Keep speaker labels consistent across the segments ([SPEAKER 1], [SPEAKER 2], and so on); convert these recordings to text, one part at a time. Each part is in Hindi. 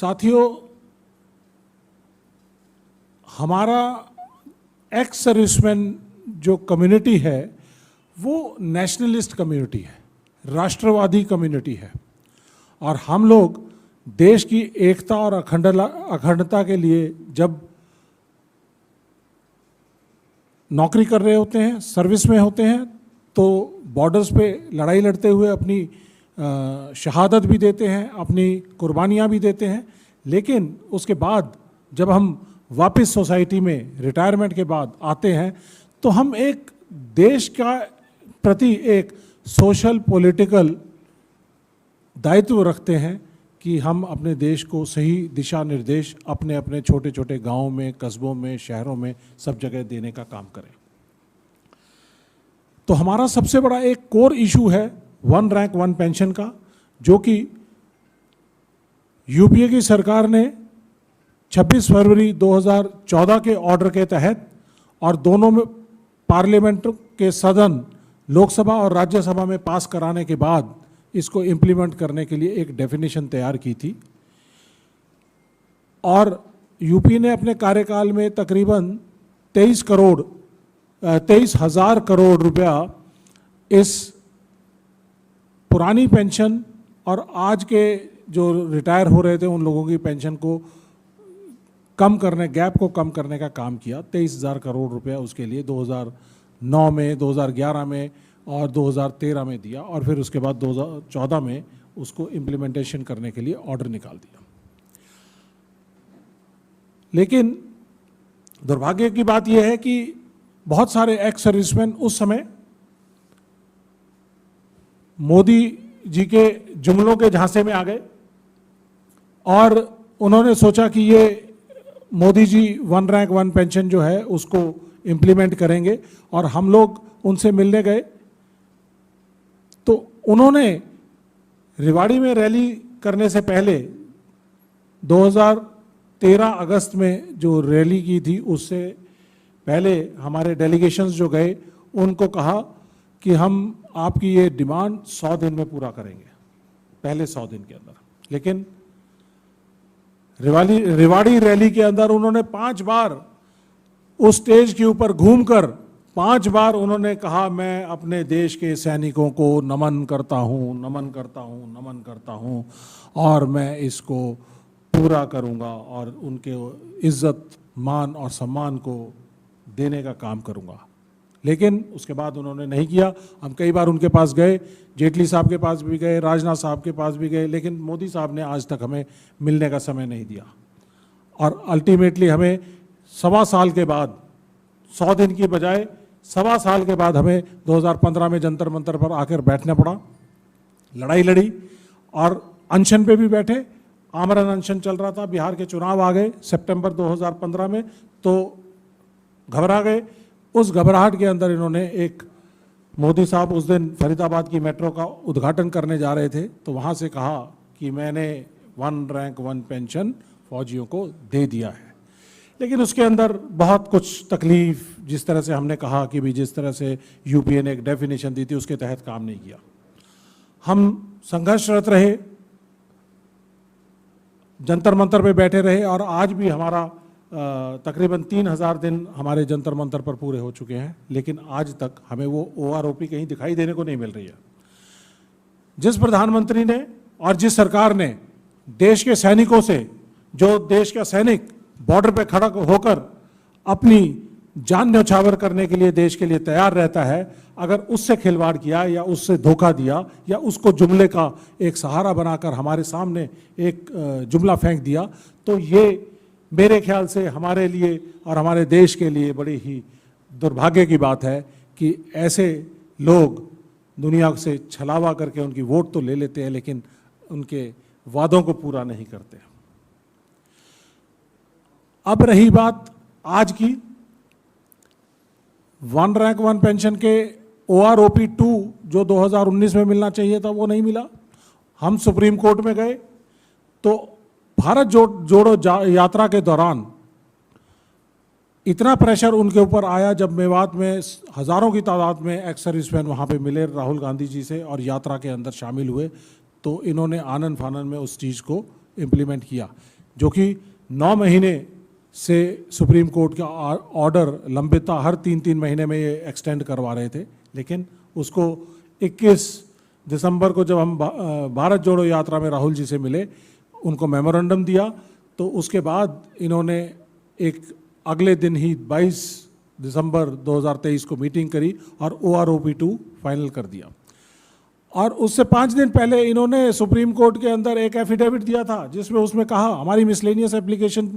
[SPEAKER 1] साथियों, हमारा एक्स सर्विसमैन जो कम्युनिटी है वो नेशनलिस्ट कम्युनिटी है, राष्ट्रवादी कम्युनिटी है, और हम लोग देश की एकता और अखंडता के लिए जब नौकरी कर रहे होते हैं, सर्विस में होते हैं, तो बॉर्डर्स पे लड़ाई लड़ते हुए अपनी शहादत भी देते हैं, अपनी कुर्बानियाँ भी देते हैं। लेकिन उसके बाद जब हम वापस सोसाइटी में रिटायरमेंट के बाद आते हैं तो हम एक देश का प्रति एक सोशल पॉलिटिकल दायित्व रखते हैं कि हम अपने देश को सही दिशा निर्देश अपने अपने छोटे छोटे गांवों में, कस्बों में, शहरों में सब जगह देने का काम करें। तो हमारा सबसे बड़ा एक कोर इशू है वन रैंक वन पेंशन का, जो कि यूपीए की सरकार ने 26 फरवरी 2014 के ऑर्डर के तहत और दोनों में पार्लियामेंट के सदन लोकसभा और राज्यसभा में पास कराने के बाद इसको इम्प्लीमेंट करने के लिए एक डेफिनेशन तैयार की थी। और यूपी ने अपने कार्यकाल में तकरीबन 23,000 करोड़ रुपया इस पुरानी पेंशन और आज के जो रिटायर हो रहे थे उन लोगों की पेंशन को कम करने, गैप को कम करने का काम किया। 23,000 करोड़ रुपया उसके लिए 2009 में, 2011 में और 2013 में दिया, और फिर उसके बाद 2014 में उसको इम्प्लीमेंटेशन करने के लिए ऑर्डर निकाल दिया। लेकिन दुर्भाग्य की बात यह है कि बहुत सारे एक्स सर्विसमैन उस समय मोदी जी के जुमलों के झांसे में आ गए और उन्होंने सोचा कि ये Modi ji one rank one pension जो है उसको इम्प्लीमेंट करेंगे, और हम लोग उनसे मिलने गए तो उन्होंने रेवाड़ी में रैली करने से पहले 2013 अगस्त में जो रैली की थी उससे पहले हमारे डेलीगेशंस जो गए उनको कहा कि हम आपकी ये डिमांड 100 दिन में पूरा करेंगे, पहले 100 दिन के अंदर। लेकिन रेवाड़ी रैली के अंदर उन्होंने 5 बार उस स्टेज के ऊपर घूमकर 5 बार उन्होंने कहा, मैं अपने देश के सैनिकों को नमन करता हूँ, नमन करता हूँ, नमन करता हूँ, और मैं इसको पूरा करूँगा और उनके इज्जत, मान और सम्मान को देने का काम करूँगा। लेकिन उसके बाद उन्होंने नहीं किया। हम कई बार उनके पास गए, जेटली साहब के पास भी गए, राजनाथ साहब के पास भी गए, लेकिन मोदी साहब ने आज तक हमें मिलने का समय नहीं दिया। और अल्टीमेटली हमें 1.25 साल के बाद, 100 दिन की बजाय 1.25 साल के बाद हमें 2015 में जंतर मंतर पर आकर बैठना पड़ा, लड़ाई लड़ी और अनशन पे भी बैठे। आमरण अनशन चल रहा था, बिहार के चुनाव आ गए सितंबर 2015 में, तो घबरा गए। उस घबराहट के अंदर इन्होंने मोदी साहब उस दिन फरीदाबाद की मेट्रो का उद्घाटन करने जा रहे थे, तो वहाँ से कहा कि मैंने वन रैंक वन पेंशन फौजियों को दे दिया है। लेकिन उसके अंदर बहुत कुछ तकलीफ, जिस तरह से हमने कहा कि भी जिस तरह से यूपीए ने एक डेफिनेशन दी थी उसके तहत काम नहीं किया। हम संघर्षरत रहे, जंतर मंतर पे बैठे रहे, और आज भी हमारा तकरीबन 3,000 दिन हमारे जंतर मंतर पर पूरे हो चुके हैं, लेकिन आज तक हमें वो OROP कहीं दिखाई देने को नहीं मिल रही है। जिस प्रधानमंत्री ने और जिस सरकार ने देश के सैनिकों से, जो देश का सैनिक बॉर्डर पे खड़ा होकर अपनी जान न्यौछावर करने के लिए देश के लिए तैयार रहता है, अगर उससे खिलवाड़ किया या उससे धोखा दिया या उसको जुमले का एक सहारा बनाकर हमारे सामने एक जुमला फेंक दिया, तो ये मेरे ख्याल से हमारे लिए और हमारे देश के लिए बड़ी ही दुर्भाग्य की बात है कि ऐसे लोग दुनिया से छलावा करके उनकी वोट तो ले लेते हैं, लेकिन उनके वादों को पूरा नहीं करते। अब रही बात आज की, वन रैंक वन पेंशन के OROP 2 जो 2019 में मिलना चाहिए था वो नहीं मिला। हम सुप्रीम कोर्ट में गए तो भारत जोड़ो यात्रा के दौरान इतना प्रेशर उनके ऊपर आया, जब मेवात में हज़ारों की तादाद में एक्स सर्विसमैन वहाँ पे मिले राहुल गांधी जी से और यात्रा के अंदर शामिल हुए, तो इन्होंने आनन फानन में उस चीज़ को इम्प्लीमेंट किया, जो कि 9 महीने से सुप्रीम कोर्ट का ऑर्डर लंबित था, हर 3-3 महीने में ये एक्सटेंड करवा रहे थे। लेकिन उसको 21 दिसंबर को जब हम भारत जोड़ो यात्रा में राहुल जी से मिले, उनको मेमोरेंडम दिया, तो उसके बाद इन्होंने एक अगले दिन ही 22 दिसंबर 2023 को मीटिंग करी और OROP2 फाइनल कर दिया। और उससे 5 दिन पहले इन्होंने सुप्रीम कोर्ट के अंदर एक एफिडेविट दिया था, जिसमें उसमें कहा, हमारी मिसलेनियस एप्लीकेशन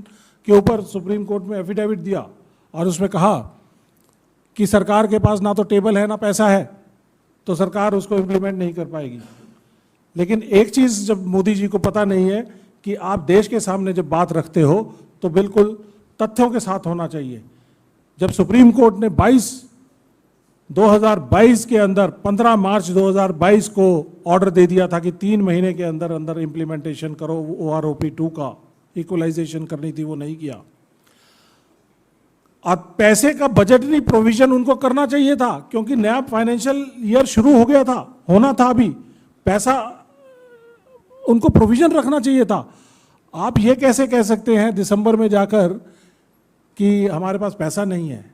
[SPEAKER 1] के ऊपर सुप्रीम कोर्ट में एफिडेविट दिया और उसमें कहा कि सरकार के पास ना तो टेबल है ना पैसा है, तो सरकार उसको इम्प्लीमेंट नहीं कर पाएगी। लेकिन एक चीज़ जब मोदी जी को पता नहीं है कि आप देश के सामने जब बात रखते हो तो बिल्कुल तथ्यों के साथ होना चाहिए। जब सुप्रीम कोर्ट ने 2022 के अंदर 15 मार्च 2022 को ऑर्डर दे दिया था कि 3 महीने के अंदर अंदर इम्प्लीमेंटेशन करो, OROP2 का इक्वलाइजेशन करनी थी, वो नहीं किया। अब पैसे का बजटरी प्रोविजन उनको करना चाहिए था, क्योंकि नया फाइनेंशियल ईयर शुरू हो गया था, होना था, अभी पैसा उनको प्रोविजन रखना चाहिए था। आप ये कैसे कह सकते हैं दिसंबर में जाकर कि हमारे पास पैसा नहीं है?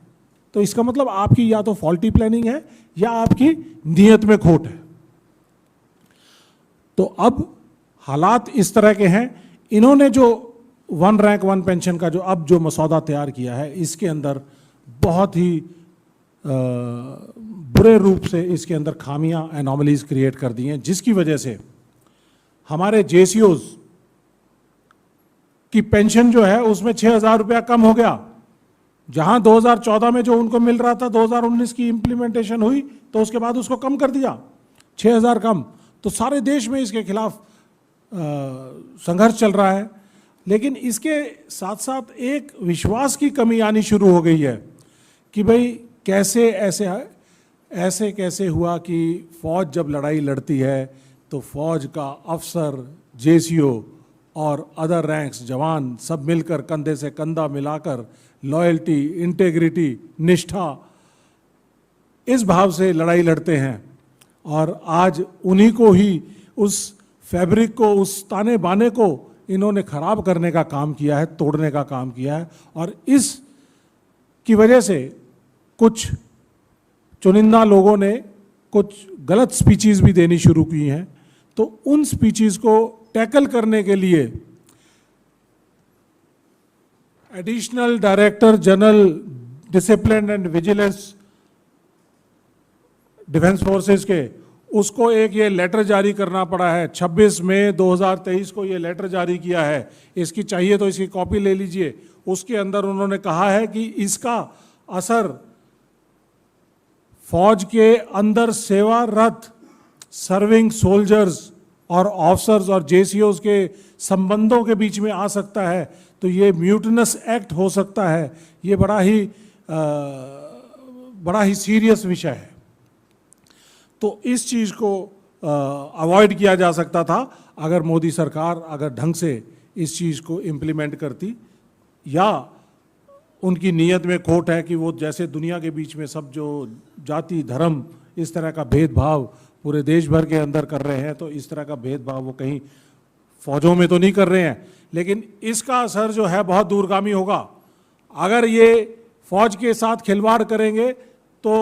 [SPEAKER 1] तो इसका मतलब आपकी या तो फॉल्टी प्लानिंग है या आपकी नीयत में खोट है। तो अब हालात इस तरह के हैं। इन्होंने जो 1 रैंक 1 पेंशन का जो मसौदा तैयार किया है, इसके अंदर बहुत ही बुरे रूप से इसके अंदर खामियां, एनॉमलीज क्रिएट कर दी हैं, जिसकी वजह से हमारे JCOs की पेंशन जो है उसमें 6,000 रुपया कम हो गया। जहां 2014 में जो उनको मिल रहा था, 2019 की इंप्लीमेंटेशन हुई तो उसके बाद उसको कम कर दिया, 6,000 कम। तो सारे देश में इसके खिलाफ संघर्ष चल रहा है। लेकिन इसके साथ साथ एक विश्वास की कमी आनी शुरू हो गई है कि भाई कैसे ऐसे कैसे हुआ कि फौज जब लड़ाई लड़ती है तो फौज का अफसर, JCO और अदर रैंक्स, जवान सब मिलकर कंधे से कंधा मिलाकर लॉयल्टी, इंटेग्रिटी, निष्ठा, इस भाव से लड़ाई लड़ते हैं। और आज उन्हीं को ही, उस फैब्रिक को, उस ताने बाने को इन्होंने खराब करने का काम किया है, तोड़ने का काम किया है। और इस की वजह से कुछ चुनिंदा लोगों ने कुछ गलत स्पीचेस भी देनी शुरू की हैं। तो उन स्पीचेस को टैकल करने के लिए additional director general discipline and vigilance defence forces के, उसको एक ये लेटर जारी करना पड़ा है। 26 मई 2023 को ये लेटर जारी किया है। इसकी चाहिए तो इसकी कॉपी ले लीजिए। उसके अंदर उन्होंने कहा है कि इसका असर फौज के अंदर सेवारत सर्विंग सोल्जर्स और ऑफिसर्स और JCOs के संबंधों के बीच में आ सकता है। तो ये म्यूटिनस एक्ट हो सकता है। ये बड़ा ही सीरियस विषय है। तो इस चीज़ को अवॉइड किया जा सकता था अगर मोदी सरकार अगर ढंग से इस चीज़ को इम्प्लीमेंट करती, या उनकी नीयत में खोट है कि वो जैसे दुनिया के बीच में सब जो जाति, धर्म, इस तरह का भेदभाव पूरे देश भर के अंदर कर रहे हैं, तो इस तरह का भेदभाव वो कहीं फौजों में तो नहीं कर रहे हैं। लेकिन इसका असर जो है बहुत दूरगामी होगा। अगर ये फौज के साथ खिलवाड़ करेंगे तो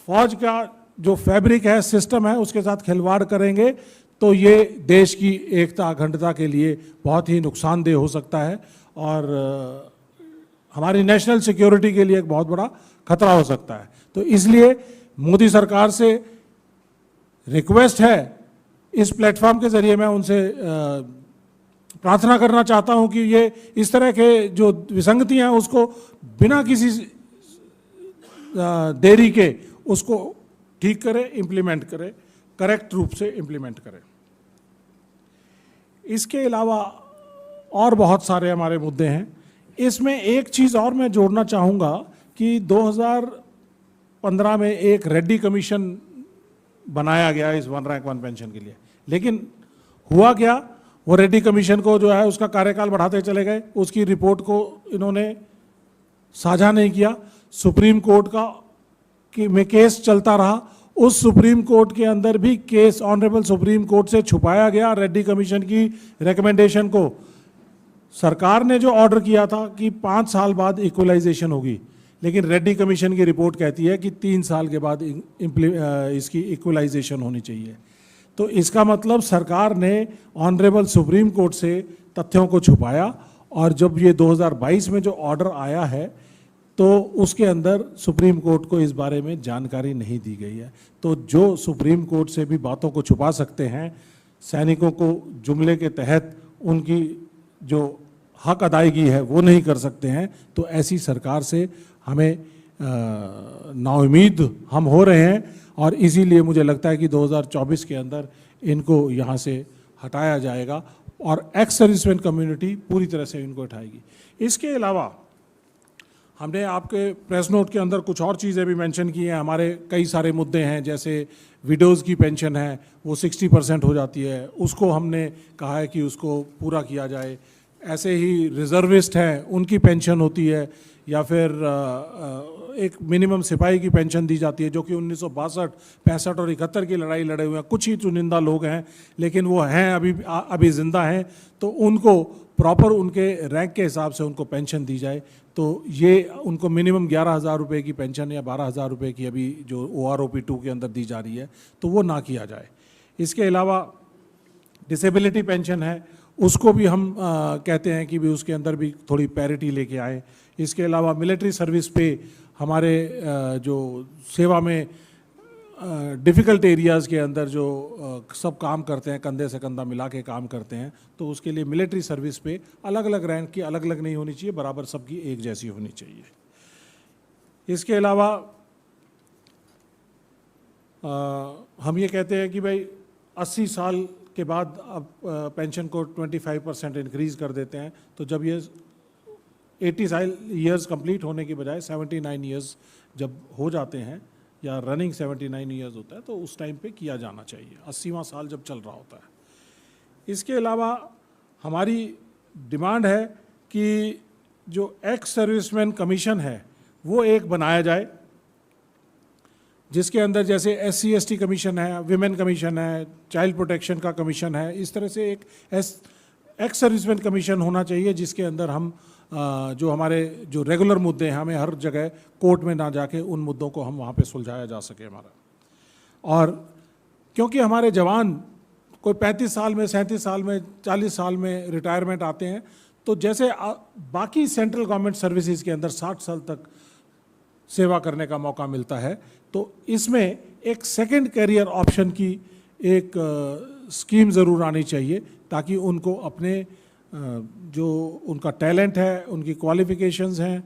[SPEAKER 1] फौज का जो फैब्रिक है, सिस्टम है, उसके साथ खिलवाड़ करेंगे तो ये देश की एकता, अखंडता के लिए बहुत ही नुकसानदेह हो सकता है और हमारी नेशनल सिक्योरिटी के लिए एक बहुत बड़ा खतरा हो सकता है। तो इसलिए मोदी सरकार से रिक्वेस्ट है, इस प्लेटफॉर्म के जरिए मैं उनसे प्रार्थना करना चाहता हूं कि ये इस तरह के जो विसंगतियां हैं उसको बिना किसी देरी के उसको ठीक करें, इम्प्लीमेंट करें, करेक्ट रूप से इम्प्लीमेंट करें। इसके अलावा और बहुत सारे हमारे मुद्दे हैं। इसमें एक चीज़ और मैं जोड़ना चाहूँगा कि 2015 में एक रेड्डी कमीशन बनाया गया इस 1 रैंक 1 पेंशन के लिए। लेकिन हुआ क्या, वो रेड्डी कमीशन को जो है उसका कार्यकाल बढ़ाते चले गए, उसकी रिपोर्ट को इन्होंने साझा नहीं किया। सुप्रीम कोर्ट में केस चलता रहा। उस सुप्रीम कोर्ट के अंदर भी केस ऑनरेबल सुप्रीम कोर्ट से छुपाया गया रेड्डी कमीशन की रिकमेंडेशन को। सरकार ने जो ऑर्डर किया था कि 5 साल बाद इक्वलाइजेशन होगी, लेकिन रेड्डी कमीशन की रिपोर्ट कहती है कि 3 साल के बाद इसकी इक्वलाइजेशन होनी चाहिए। तो इसका मतलब सरकार ने ऑनरेबल सुप्रीम कोर्ट से तथ्यों को छुपाया, और जब ये 2022 में जो ऑर्डर आया है तो उसके अंदर सुप्रीम कोर्ट को इस बारे में जानकारी नहीं दी गई है। तो जो सुप्रीम कोर्ट से भी बातों को छुपा सकते हैं, सैनिकों को जुमले के तहत उनकी जो हक अदायगी है वो नहीं कर सकते हैं, तो ऐसी सरकार से हमें नाउम्मीद हम हो रहे हैं। और इसीलिए मुझे लगता है कि 2024 के अंदर इनको यहाँ से हटाया जाएगा और एक्स सर्विसमैन कम्युनिटी पूरी तरह से इनको उठाएगी। इसके अलावा हमने आपके प्रेस नोट के अंदर कुछ और चीज़ें भी मेंशन की हैं। हमारे कई सारे मुद्दे हैं, जैसे विडोज़ की पेंशन है वो 60% हो जाती है, उसको हमने कहा है कि उसको पूरा किया जाए। ऐसे ही रिजर्विस्ट हैं, उनकी पेंशन होती है, या फिर एक मिनिमम सिपाही की पेंशन दी जाती है जो कि 1962, 65 और 71 की लड़ाई लड़े हुए हैं। कुछ ही चुनिंदा लोग हैं लेकिन वो हैं अभी जिंदा हैं, तो उनको प्रॉपर उनके रैंक के हिसाब से उनको पेंशन दी जाए। तो ये उनको मिनिमम 11,000 रुपये की पेंशन या 12,000 रुपये की अभी जो OROP 2 के अंदर दी जा रही है तो वो ना किया जाए। इसके अलावा डिसेबिलिटी पेंशन है, उसको भी हम कहते हैं कि भी उसके अंदर भी थोड़ी पैरिटी लेके आए। इसके अलावा मिलिट्री सर्विस पे हमारे जो सेवा में डिफ़िकल्ट एरियाज़ के अंदर जो सब काम करते हैं, कंधे से कंधा मिला के काम करते हैं, तो उसके लिए मिलिट्री सर्विस पे अलग अलग रैंक की अलग अलग नहीं होनी चाहिए, बराबर सबकी एक जैसी होनी चाहिए। इसके अलावा हम ये कहते हैं कि भाई 80 साल के बाद अब पेंशन को 25% इंक्रीज़ कर देते हैं, तो जब ये 80 ईयर्स कंप्लीट होने की बजाय 79 ईयर्स जब हो जाते हैं या रनिंग 79 ईयर्स होता है तो उस टाइम पे किया जाना चाहिए, 80वां साल जब चल रहा होता है। इसके अलावा हमारी डिमांड है कि जो एक्स सर्विसमैन कमीशन है वो एक बनाया जाए, जिसके अंदर जैसे SC/ST कमीशन है, विमेन कमीशन है, चाइल्ड प्रोटेक्शन का कमीशन है, इस तरह से एक एक्स सर्विसमैन कमीशन होना चाहिए जिसके अंदर हम जो हमारे जो रेगुलर मुद्दे हैं, हमें हर जगह कोर्ट में ना जाके उन मुद्दों को हम वहाँ पे सुलझाया जा सके हमारा। और क्योंकि हमारे जवान कोई 35 साल में, 37 साल में, 40 साल में रिटायरमेंट आते हैं, तो जैसे बाकी सेंट्रल गवर्नमेंट सर्विसेज के अंदर 60 साल तक सेवा करने का मौका मिलता है, तो इसमें एक सेकंड कैरियर ऑप्शन की एक स्कीम ज़रूर आनी चाहिए, ताकि उनको अपने जो उनका टैलेंट है, उनकी क्वालिफ़िकेशंस हैं,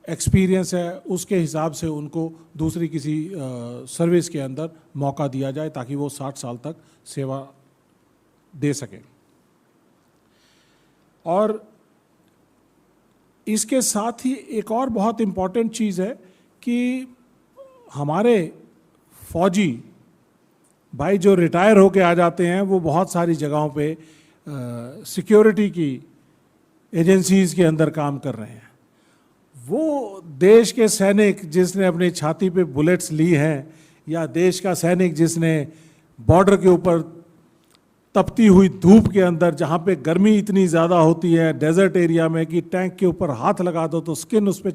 [SPEAKER 1] एक्सपीरियंस है, उसके हिसाब से उनको दूसरी किसी सर्विस के अंदर मौका दिया जाए ताकि वो 60 साल तक सेवा दे सकें। और इसके साथ ही एक और बहुत इम्पॉर्टेंट चीज़ है कि हमारे फौजी भाई जो रिटायर होके आ जाते हैं वो बहुत सारी जगहों पे सिक्योरिटी की एजेंसीज़ के अंदर काम कर रहे हैं। वो देश के सैनिक जिसने अपनी छाती पे बुलेट्स ली हैं, या देश का सैनिक जिसने बॉर्डर के ऊपर तपती हुई धूप के अंदर, जहाँ पे गर्मी इतनी ज़्यादा होती है डेजर्ट एरिया में कि टैंक के ऊपर हाथ लगा दो तो स्किन उस पर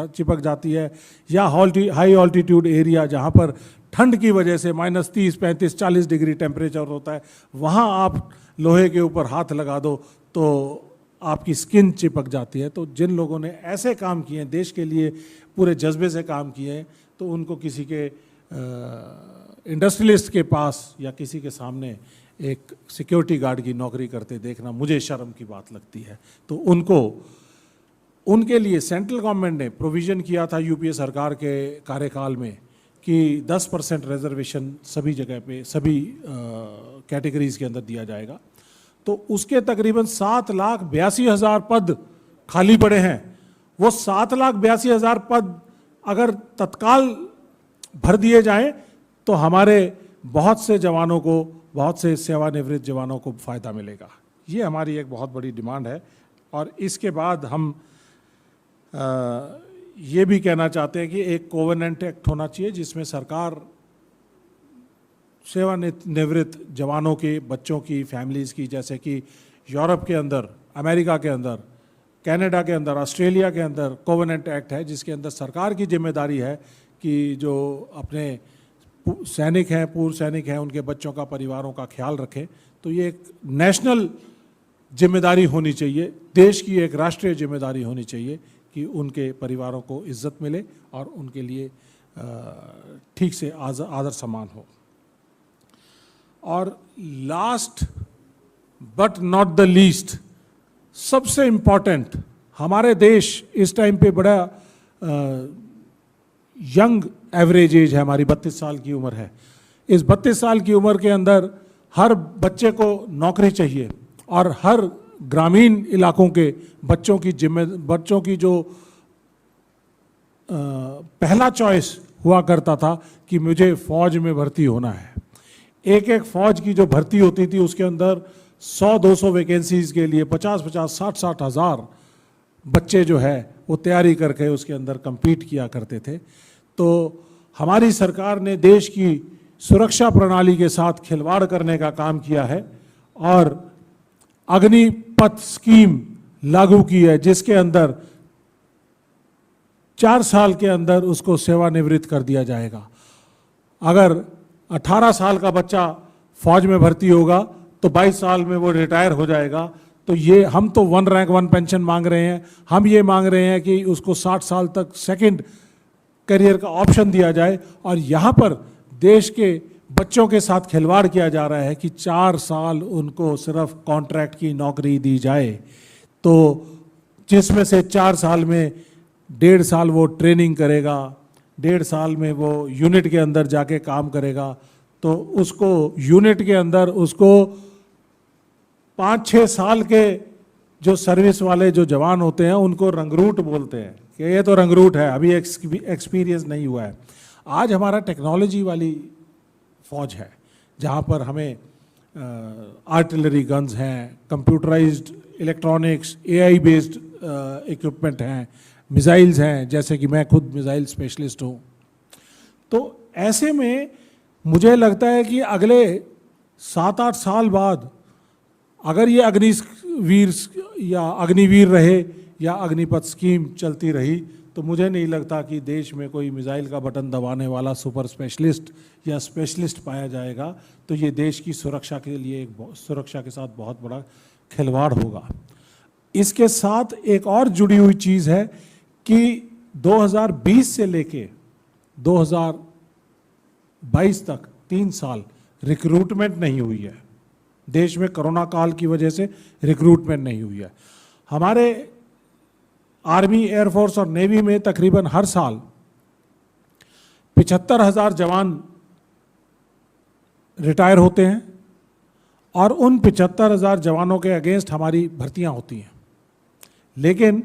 [SPEAKER 1] चिपक जाती है, या हाई ऑल्टीट्यूड एरिया जहाँ पर ठंड की वजह से -30, 35, 40 डिग्री टेम्परेचर होता है, वहाँ आप लोहे के ऊपर हाथ लगा दो तो आपकी स्किन चिपक जाती है। तो जिन लोगों ने ऐसे काम किए हैं, देश के लिए पूरे जज्बे से काम किए हैं, तो उनको किसी के इंडस्ट्रियलिस्ट के पास या किसी के सामने एक सिक्योरिटी गार्ड की नौकरी करते देखना मुझे शर्म की बात लगती है। तो उनके लिए सेंट्रल गवर्नमेंट ने प्रोविज़न किया था यूपीए सरकार के कार्यकाल में कि 10% रिजर्वेशन सभी जगह पे, सभी कैटेगरीज़ के अंदर दिया जाएगा। तो उसके तकरीबन 7,82,000 पद खाली पड़े हैं। वो 7,82,000 पद अगर तत्काल भर दिए जाएं तो हमारे बहुत से जवानों को, बहुत से सेवानिवृत्त जवानों को फ़ायदा मिलेगा। ये हमारी एक बहुत बड़ी डिमांड है। और इसके बाद हम ये भी कहना चाहते हैं कि एक कोवेनेंट एक्ट होना चाहिए जिसमें सरकार सेवानिवृत्त जवानों के बच्चों की, फैमिलीज़ की, जैसे कि यूरोप के अंदर अमेरिका के अंदर, कनाडा के अंदर, ऑस्ट्रेलिया के अंदर कोवेनेंट एक्ट है, जिसके अंदर सरकार की जिम्मेदारी है कि जो अपने सैनिक हैं, पूर्व सैनिक हैं, उनके बच्चों का, परिवारों का ख्याल रखें। तो ये एक नेशनल जिम्मेदारी होनी चाहिए, देश की एक राष्ट्रीय जिम्मेदारी होनी चाहिए कि उनके परिवारों को इज्जत मिले और उनके लिए ठीक से आदर सम्मान हो। और last but not the least, सबसे इम्पॉर्टेंट, हमारे देश इस टाइम पे बड़ा यंग एवरेज एज है, हमारी 32 साल की उम्र है। इस 32 साल की उम्र के अंदर हर बच्चे को नौकरी चाहिए और हर ग्रामीण इलाकों के बच्चों की जो पहला चॉइस हुआ करता था कि मुझे फौज में भर्ती होना है। एक एक फौज की जो भर्ती होती थी उसके अंदर 100-200 वैकेंसीज के लिए 50-50, 60-60 हज़ार बच्चे जो है वो तैयारी करके उसके अंदर compete किया करते थे। तो हमारी सरकार ने देश की सुरक्षा प्रणाली के साथ खिलवाड़ करने का काम किया है और अग्निपथ स्कीम लागू की है, जिसके अंदर 4 साल के अंदर उसको सेवानिवृत्त कर दिया जाएगा। अगर 18 साल का बच्चा फौज में भर्ती होगा तो 22 साल में वो रिटायर हो जाएगा। तो ये हम तो 1 रैंक 1 पेंशन मांग रहे हैं, हम ये मांग रहे हैं कि उसको 60 साल तक सेकंड करियर का ऑप्शन दिया जाए। और यहाँ पर देश के बच्चों के साथ खिलवाड़ किया जा रहा है कि 4 साल उनको सिर्फ कॉन्ट्रैक्ट की नौकरी दी जाए, तो जिसमें से 4 साल में 1.5 साल वो ट्रेनिंग करेगा, 1.5 साल में वो यूनिट के अंदर जाके काम करेगा। तो उसको यूनिट के अंदर उसको 5-6 साल के जो सर्विस वाले जो जवान होते हैं उनको रंगरूट बोलते हैं कि ये तो रंगरूट है, अभी एक्सपीरियंस नहीं हुआ है। आज हमारा टेक्नोलॉजी वाली फौज है जहाँ पर हमें आर्टिलरी गन्स हैं, computerised electronics, AI based equipment हैं, मिसाइल्स हैं, जैसे कि मैं खुद मिसाइल स्पेशलिस्ट हूँ। तो ऐसे में मुझे लगता है कि अगले 7-8 साल बाद अगर ये अग्निवीर रहे या अग्निपथ स्कीम चलती रही तो मुझे नहीं लगता कि देश में कोई मिसाइल का बटन दबाने वाला सुपर स्पेशलिस्ट या स्पेशलिस्ट पाया जाएगा। तो ये देश की सुरक्षा के लिए सुरक्षा के साथ बहुत बड़ा खिलवाड़ होगा। इसके साथ एक और जुड़ी हुई चीज़ है कि 2020 से लेके 2022 तक 3 साल रिक्रूटमेंट नहीं हुई है। देश में कोरोना काल की वजह से रिक्रूटमेंट नहीं हुई है। हमारे आर्मी, एयरफोर्स और नेवी में तकरीबन हर साल 75,000 जवान रिटायर होते हैं और उन 75,000 जवानों के अगेंस्ट हमारी भर्तियां होती हैं। लेकिन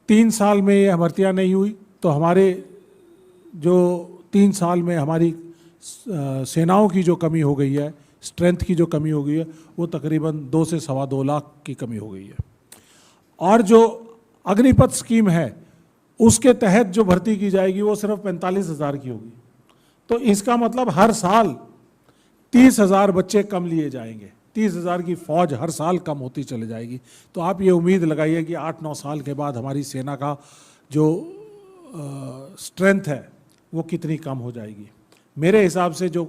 [SPEAKER 1] 3 साल में ये भर्तियां नहीं हुई तो हमारे जो 3 साल में हमारी सेनाओं की जो कमी हो गई है, स्ट्रेंथ की जो कमी हो गई है, वो तकरीबन 2 से 2.25 लाख की कमी हो गई है। और जो अग्निपथ स्कीम है उसके तहत जो भर्ती की जाएगी वो सिर्फ 45,000 की होगी। तो इसका मतलब हर साल 30,000 बच्चे कम लिए जाएंगे, 30,000 की फौज हर साल कम होती चली जाएगी। तो आप ये उम्मीद लगाइए कि 8-9 साल के बाद हमारी सेना का जो स्ट्रेंथ है वो कितनी कम हो जाएगी। मेरे हिसाब से जो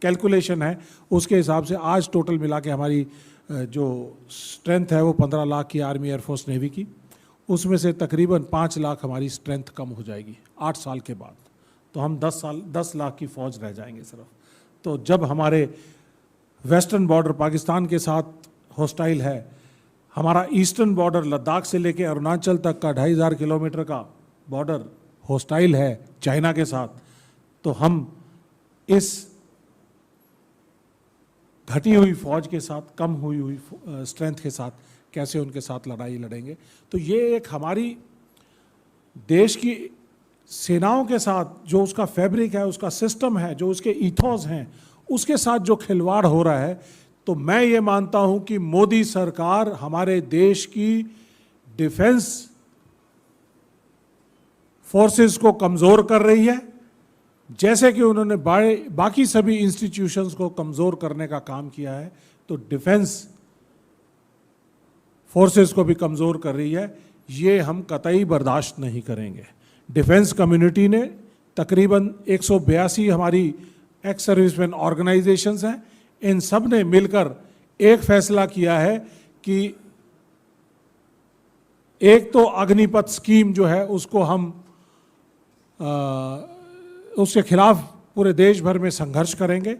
[SPEAKER 1] कैलकुलेशन है उसके हिसाब से आज टोटल मिला के हमारी जो स्ट्रेंथ है वो 15 लाख की आर्मी, एयरफोर्स, नेवी की, उसमें से तकरीबन 5 लाख हमारी स्ट्रेंथ कम हो जाएगी 8 साल के बाद। तो हम 10 लाख की फौज रह जाएंगे सिर्फ। तो जब हमारे वेस्टर्न बॉर्डर पाकिस्तान के साथ हॉस्टाइल है, हमारा ईस्टर्न बॉर्डर लद्दाख से लेकर अरुणाचल तक का 2,500 किलोमीटर का बॉर्डर हॉस्टाइल है चाइना के साथ, तो हम इस घटी हुई फौज के साथ, कम हुई स्ट्रेंथ के साथ कैसे उनके साथ लड़ाई लड़ेंगे। तो ये एक हमारी देश की सेनाओं के साथ जो उसका फैब्रिक है, उसका सिस्टम है, जो उसके ईथोस हैं, उसके साथ जो खिलवाड़ हो रहा है। तो मैं ये मानता हूं कि मोदी सरकार हमारे देश की डिफेंस फोर्सेस को कमज़ोर कर रही है, जैसे कि उन्होंने बाकी सभी इंस्टीट्यूशंस को कमज़ोर करने का काम किया है। तो डिफेंस फोर्सेस को भी कमज़ोर कर रही है। ये हम कतई बर्दाश्त नहीं करेंगे। डिफेंस कम्युनिटी ने तकरीबन 182 हमारी एक्स सर्विसमैन ऑर्गेनाइजेशंस हैं, इन सब ने मिलकर एक फैसला किया है कि एक तो अग्निपथ स्कीम जो है उसको हम उसके खिलाफ पूरे देश भर में संघर्ष करेंगे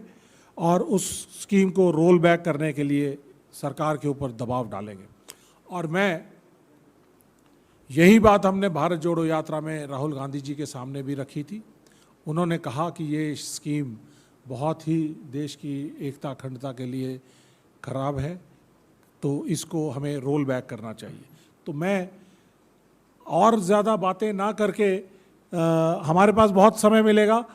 [SPEAKER 1] और उस स्कीम को रोल बैक करने के लिए सरकार के ऊपर दबाव डालेंगे। और मैं यही बात हमने भारत जोड़ो यात्रा में राहुल गांधी जी के सामने भी रखी थी। उन्होंने कहा कि ये स्कीम बहुत ही देश की एकता अखंडता के लिए खराब है, तो इसको हमें रोल बैक करना चाहिए। तो मैं और ज़्यादा बातें ना करके हमारे पास बहुत समय मिलेगा।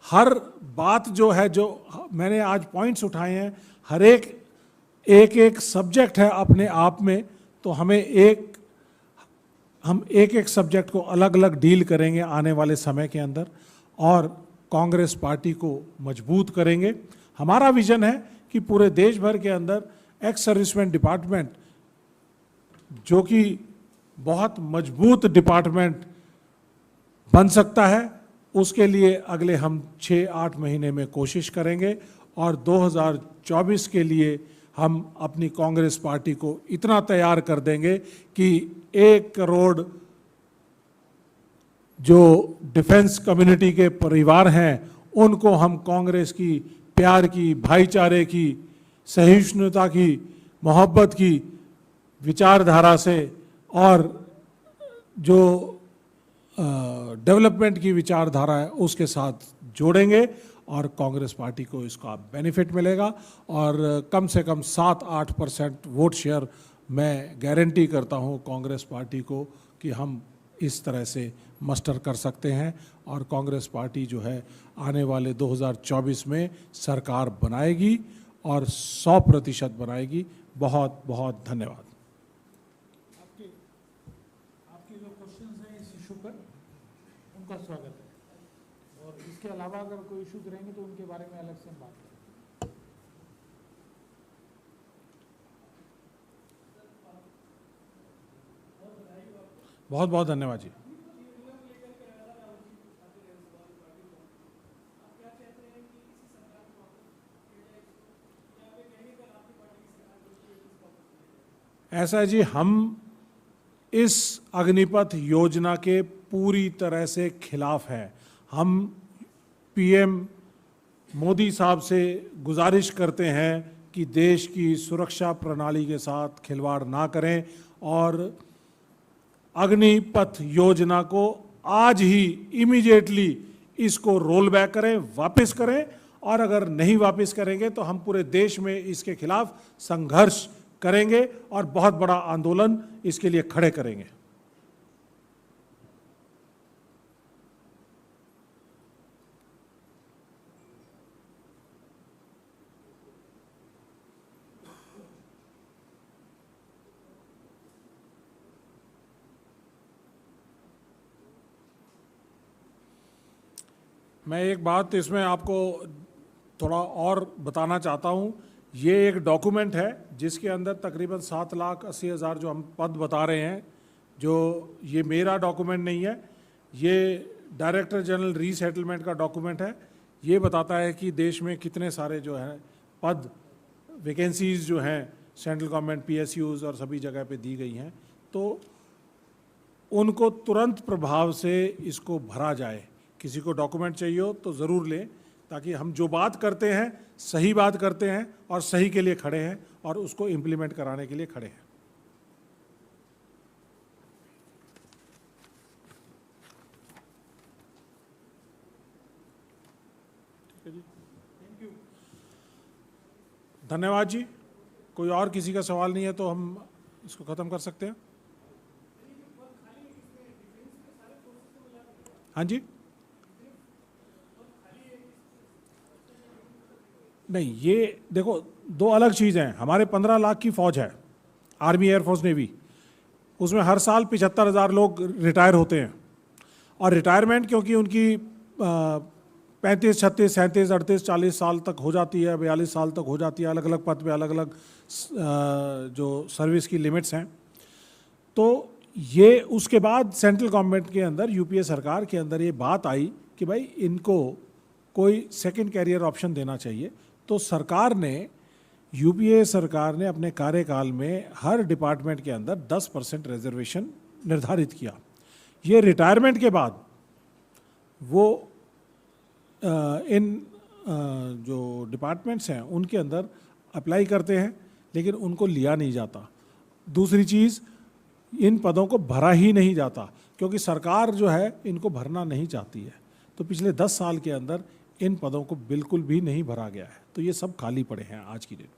[SPEAKER 1] हर बात जो है, जो मैंने आज पॉइंट्स उठाए हैं, हर एक सब्जेक्ट है अपने आप में, तो हम एक सब्जेक्ट को अलग अलग डील करेंगे आने वाले समय के अंदर और कांग्रेस पार्टी को मजबूत करेंगे। हमारा विजन है कि पूरे देश भर के अंदर एक्स सर्विसमैन डिपार्टमेंट, जो कि बहुत मजबूत डिपार्टमेंट बन सकता है, उसके लिए अगले हम 6-8 महीने में कोशिश करेंगे और 2024 के लिए हम अपनी कांग्रेस पार्टी को इतना तैयार कर देंगे कि 1 करोड़ जो डिफेंस कम्युनिटी के परिवार हैं उनको हम कांग्रेस की प्यार की, भाईचारे की, सहिष्णुता की, मोहब्बत की विचारधारा से और जो डेवलपमेंट की विचारधारा है उसके साथ जोड़ेंगे और कांग्रेस पार्टी को इसका बेनिफिट मिलेगा और कम से कम 7-8% वोट शेयर मैं गारंटी करता हूं कांग्रेस पार्टी को कि हम इस तरह से मस्टर कर सकते हैं और कांग्रेस पार्टी जो है आने वाले 2024 में सरकार बनाएगी और 100% बनाएगी। बहुत बहुत धन्यवाद।
[SPEAKER 2] आपके जो क्वेश्चंस हैं इस इशू पर, उनका स्वागत है और इसके अलावा अगर कोई इशूज रहेंगे तो उनके बारे में अलग से हम बात करेंगे।
[SPEAKER 1] बहुत बहुत धन्यवाद जी। ऐसा है जी, हम इस अग्निपथ योजना के पूरी तरह से खिलाफ हैं। हम पीएम मोदी साहब से गुजारिश करते हैं कि देश की सुरक्षा प्रणाली के साथ खिलवाड़ ना करें और अग्निपथ योजना को आज ही इमीडिएटली इसको रोल बैक करें, वापस करें और अगर नहीं वापस करेंगे तो हम पूरे देश में इसके खिलाफ संघर्ष करेंगे और बहुत बड़ा आंदोलन इसके लिए खड़े करेंगे। मैं एक बात इसमें आपको थोड़ा और बताना चाहता हूँ। ये एक डॉक्यूमेंट है जिसके अंदर तकरीबन 7,80,000 जो हम पद बता रहे हैं, जो ये मेरा डॉक्यूमेंट नहीं है, ये डायरेक्टर जनरल रीसेटलमेंट का डॉक्यूमेंट है। ये बताता है कि देश में कितने सारे जो हैं पद, वैकेंसीज जो हैं सेंट्रल गवर्नमेंट पीएसयूज और सभी जगह पे दी गई हैं, तो उनको तुरंत प्रभाव से इसको भरा जाए। किसी को डॉक्यूमेंट चाहिए हो तो ज़रूर लें, ताकि हम जो बात करते हैं सही बात करते हैं और सही के लिए खड़े हैं और उसको इम्प्लीमेंट कराने के लिए खड़े हैं। ठीक है जी, थैंक यू, धन्यवाद जी। कोई और किसी का सवाल नहीं है तो हम इसको ख़त्म कर सकते हैं। हाँ जी, नहीं, ये देखो दो अलग चीज़ हैं। हमारे 15 लाख की फ़ौज है, आर्मी, एयरफोर्स, नेवी, उसमें हर साल 75,000 लोग रिटायर होते हैं और रिटायरमेंट क्योंकि उनकी 35, 36, 37, 38, 40 साल तक हो जाती है, 42 साल तक हो जाती है। अलग अलग पद पे अलग अलग जो सर्विस की लिमिट्स हैं। तो ये उसके बाद सेंट्रल गवर्नमेंट के अंदर, यूपीए सरकार के अंदर ये बात आई कि भाई इनको कोई सेकंड कैरियर ऑप्शन देना चाहिए। तो सरकार ने, यूपीए सरकार ने अपने कार्यकाल में हर डिपार्टमेंट के अंदर 10% रिजर्वेशन निर्धारित किया। ये रिटायरमेंट के बाद वो इन जो डिपार्टमेंट्स हैं उनके अंदर अप्लाई करते हैं, लेकिन उनको लिया नहीं जाता। दूसरी चीज़, इन पदों को भरा ही नहीं जाता, क्योंकि सरकार जो है इनको भरना नहीं चाहती है। तो पिछले 10 साल के अंदर इन पदों को बिल्कुल भी नहीं भरा गया है। तो ये सब खाली पड़े हैं आज की डेट में।